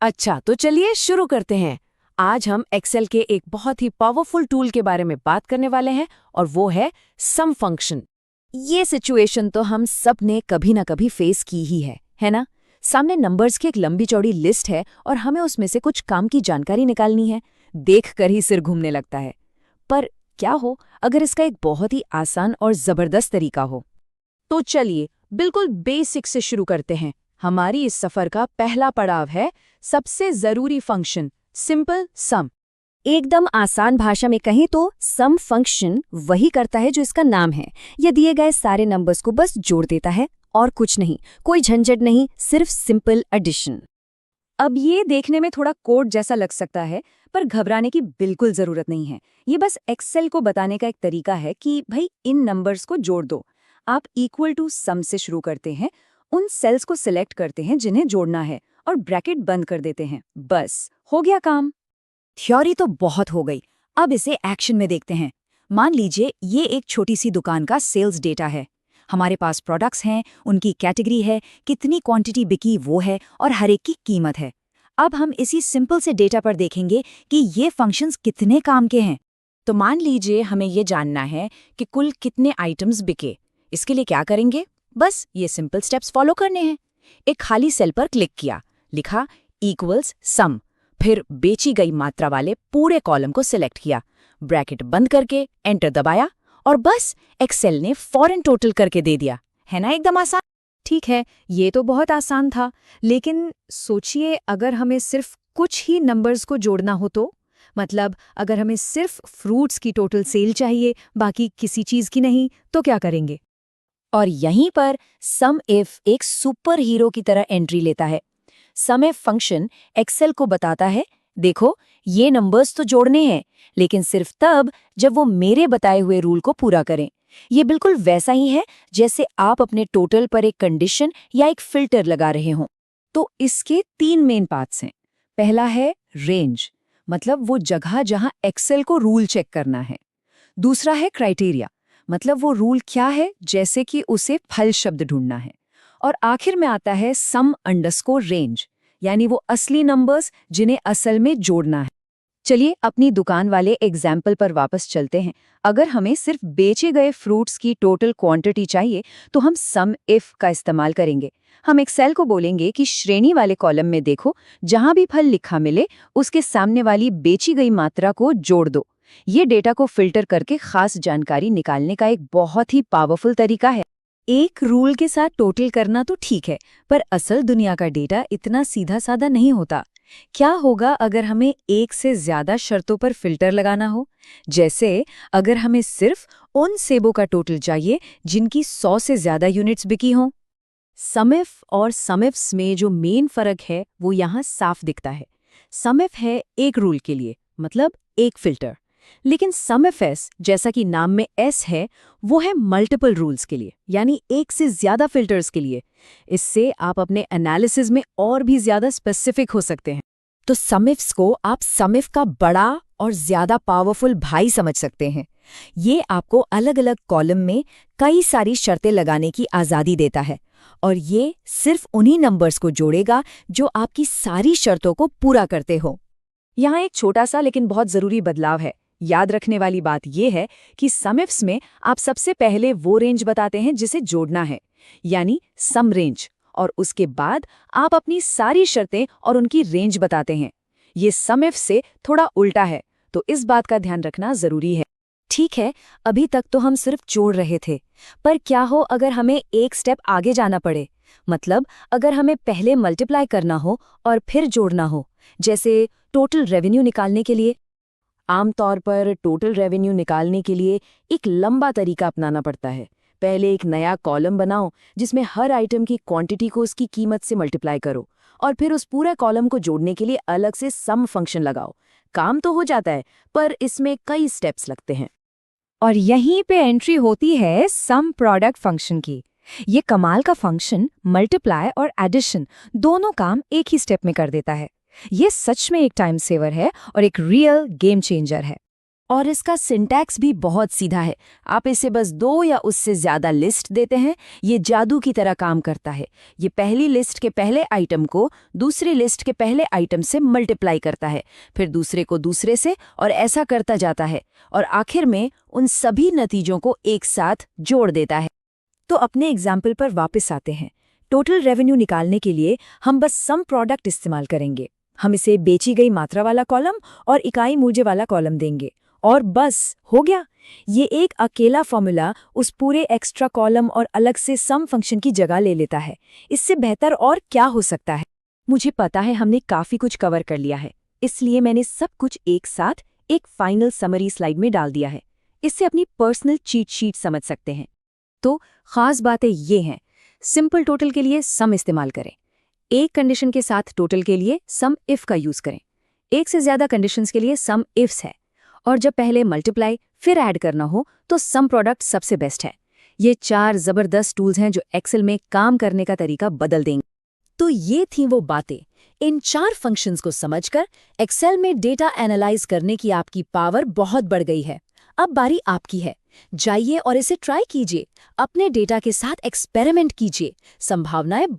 अच्छा, तो चलिए शुरू करते हैं। आज हम एक्सेल के एक बहुत ही पावरफुल टूल के बारे में बात करने वाले हैं और वो है सम फंक्शन। ये सिचुएशन तो हम सब ने कभी ना कभी फेस की ही है ना? सामने नंबर्स की एक लंबी चौड़ी लिस्ट है और हमें उसमें से कुछ काम की जानकारी निकालनी है। देखकर ही सिर घूमने लगता है। पर क्या हो अगर इसका एक बहुत ही आसान और जबरदस्त तरीका हो? तो चलिए बिल्कुल बेसिक से शुरू करते हैं। हमारी इस सफर का पहला पड़ाव है सबसे जरूरी फंक्शन, सिंपल सम। एकदम आसान भाषा में कहें तो सम फंक्शन वही करता है जो इसका नाम है। ये दिए गए सारे नंबर्स को बस जोड़ देता है और कुछ नहीं, कोई झंझट नहीं, सिर्फ सिंपल एडिशन। अब ये देखने में थोड़ा कोड जैसा लग सकता है, पर घबराने की बिल्कुल जरूरत नहीं है। ये बस एक्सेल को बताने का एक तरीका है कि भाई इन नंबर्स को जोड़ दो। आप इक्वल टू सम से शुरू करते हैं, उन सेल्स को सिलेक्ट करते हैं जिन्हें जोड़ना है और ब्रैकेट बंद कर देते हैं। बस हो गया काम। थ्योरी तो बहुत हो गई, अब इसे एक्शन में देखते हैं। मान लीजिए ये एक छोटी सी दुकान का सेल्स डेटा है। हमारे पास प्रोडक्ट्स हैं, उनकी कैटेगरी है, कितनी क्वांटिटी बिकी वो है और हर एक की कीमत है। अब हम इसी सिंपल से डेटा पर देखेंगे कि ये फंक्शंस कितने काम के हैं। तो मान लीजिए हमें ये जानना है कि कुल कितने आइटम्स बिके। इसके लिए क्या करेंगे? बस ये सिंपल स्टेप्स फॉलो करने हैं। एक खाली सेल पर क्लिक किया, लिखा इक्वल्स सम, फिर बेची गई मात्रा वाले पूरे कॉलम को सिलेक्ट किया, ब्रैकेट बंद करके एंटर दबाया और बस एक्सेल ने फौरन टोटल करके दे दिया। है ना एकदम आसान? ठीक है, ये तो बहुत आसान था, लेकिन सोचिए अगर हमें सिर्फ कुछ ही नंबर्स को जोड़ना हो तो? मतलब अगर हमें सिर्फ फ्रूट्स की टोटल सेल चाहिए, बाकी किसी चीज की नहीं, तो क्या करेंगे? और यहीं पर सम इफ एक सुपर हीरो की तरह एंट्री लेता है। सम इफ फंक्शन एक्सेल को बताता है, देखो ये नंबर्स तो जोड़ने हैं, लेकिन सिर्फ तब जब वो मेरे बताए हुए रूल को पूरा करें। ये बिल्कुल वैसा ही है जैसे आप अपने टोटल पर एक कंडीशन या एक फिल्टर लगा रहे हों। तो इसके 3 मेन पार्ट्स हैं। पहला है रेंज, मतलब वो जगह जहां एक्सेल को रूल चेक करना है। दूसरा है क्राइटेरिया, मतलब वो रूल क्या है, जैसे कि उसे फल शब्द ढूंढना है। और आखिर में आता है सम अंडरस्कोर रेंज, यानी वो असली नंबर्स जिन्हें असल में जोड़ना है। चलिए अपनी दुकान वाले एग्जाम्पल पर वापस चलते हैं। अगर हमें सिर्फ बेचे गए फ्रूट्स की टोटल क्वांटिटी चाहिए तो हम सम इफ का इस्तेमाल करेंगे। हम एक्सेल को बोलेंगे कि श्रेणी वाले कॉलम में देखो, जहां भी फल लिखा मिले उसके सामने वाली बेची गई मात्रा को जोड़ दो। ये डेटा को फिल्टर करके खास जानकारी निकालने का एक बहुत ही पावरफुल तरीका है। एक रूल के साथ टोटल करना तो ठीक है, पर असल दुनिया का डेटा इतना सीधा साधा नहीं होता। क्या होगा अगर हमें एक से ज्यादा शर्तों पर फिल्टर लगाना हो? जैसे अगर हमें सिर्फ उन सेबों का टोटल चाहिए जिनकी 100 से ज्यादा यूनिट्स बिकी हों। सम इफ और सम इफ्स में जो मेन फर्क है वो यहाँ साफ दिखता है। सम इफ है एक रूल के लिए, मतलब एक फिल्टर, लेकिन सम इफ एस, जैसा कि नाम में एस है, वो है मल्टीपल रूल्स के लिए, यानी एक से ज्यादा फिल्टर्स के लिए। इससे आप अपने एनालिसिस में और भी ज्यादा स्पेसिफिक हो सकते हैं। तो सम इफ्स को आप सम इफ का बड़ा और ज्यादा पावरफुल भाई समझ सकते हैं। ये आपको अलग अलग कॉलम में कई सारी शर्तें लगाने की आज़ादी देता है और ये सिर्फ उन्हीं नंबर्स को जोड़ेगा जो आपकी सारी शर्तों को पूरा करते हो। यहाँ एक छोटा सा लेकिन बहुत जरूरी बदलाव है। याद रखने वाली बात यह है कि सम इफ्स में आप सबसे पहले वो रेंज बताते हैं जिसे जोड़ना है, यानी सम रेंज, और उसके बाद आप अपनी सारी शर्तें और उनकी रेंज बताते हैं। ये सम इफ से थोड़ा उल्टा है, तो इस बात का ध्यान रखना जरूरी है। ठीक है, अभी तक तो हम सिर्फ जोड़ रहे थे, पर क्या हो अगर हमें एक स्टेप आगे जाना पड़े? मतलब अगर हमें पहले मल्टीप्लाई करना हो और फिर जोड़ना हो, जैसे टोटल रेवेन्यू निकालने के लिए। आमतौर पर टोटल रेवेन्यू निकालने के लिए एक लंबा तरीका अपनाना पड़ता है। पहले एक नया कॉलम बनाओ जिसमें हर आइटम की क्वांटिटी को उसकी कीमत से मल्टीप्लाई करो और फिर उस पूरे कॉलम को जोड़ने के लिए अलग से सम फंक्शन लगाओ। काम तो हो जाता है, पर इसमें कई स्टेप्स लगते हैं। और यहीं पे एंट्री होती है सम प्रोडक्ट फंक्शन की। ये कमाल का फंक्शन मल्टीप्लाई और एडिशन दोनों काम एक ही स्टेप में कर देता है। ये सच में एक टाइम सेवर है और एक रियल गेम चेंजर है। और इसका सिंटैक्स भी बहुत सीधा है। आप इसे बस 2 या उससे ज्यादा लिस्ट देते हैं, ये जादू की तरह काम करता है। ये पहली लिस्ट के पहले आइटम को दूसरी लिस्ट के पहले आइटम से मल्टीप्लाई करता है, फिर दूसरे को दूसरे से, और ऐसा करता जाता है, और आखिर में उन सभी नतीजों को एक साथ जोड़ देता है। तो अपने एग्जाम्पल पर वापस आते हैं। टोटल रेवेन्यू निकालने के लिए हम बस सम प्रोडक्ट इस्तेमाल करेंगे। हम इसे बेची गई मात्रा वाला कॉलम और इकाई मूल्य वाला कॉलम देंगे, और बस हो गया। ये एक अकेला फॉर्मूला उस पूरे एक्स्ट्रा कॉलम और अलग से सम फंक्शन की जगह ले लेता है। इससे बेहतर और क्या हो सकता है? मुझे पता है हमने काफी कुछ कवर कर लिया है, इसलिए मैंने सब कुछ एक साथ एक फाइनल समरी स्लाइड में डाल दिया है। इससे अपनी पर्सनल चीट शीट समझ सकते हैं। तो खास बातें ये हैं, सिंपल टोटल के लिए सम इस्तेमाल करें, एक कंडीशन के साथ टोटल के लिए सम इफ का यूज करें, एक से ज्यादा कंडीशंस के लिए सम इफ्स है, और जब पहले मल्टीप्लाई फिर ऐड करना हो तो सम प्रोडक्ट सबसे बेस्ट है। ये 4 जबरदस्त टूल्स हैं जो एक्सेल में काम करने का तरीका बदल देंगे। तो ये थी वो बातें। इन 4 फंक्शंस को समझकर एक्सेल में डेटा एनालाइज करने की आपकी पावर बहुत बढ़ गई है। अब बारी आपकी है। जाइए और इसे ट्राई कीजिए, अपने डेटा के साथ एक्सपेरिमेंट कीजिए। संभावनाएं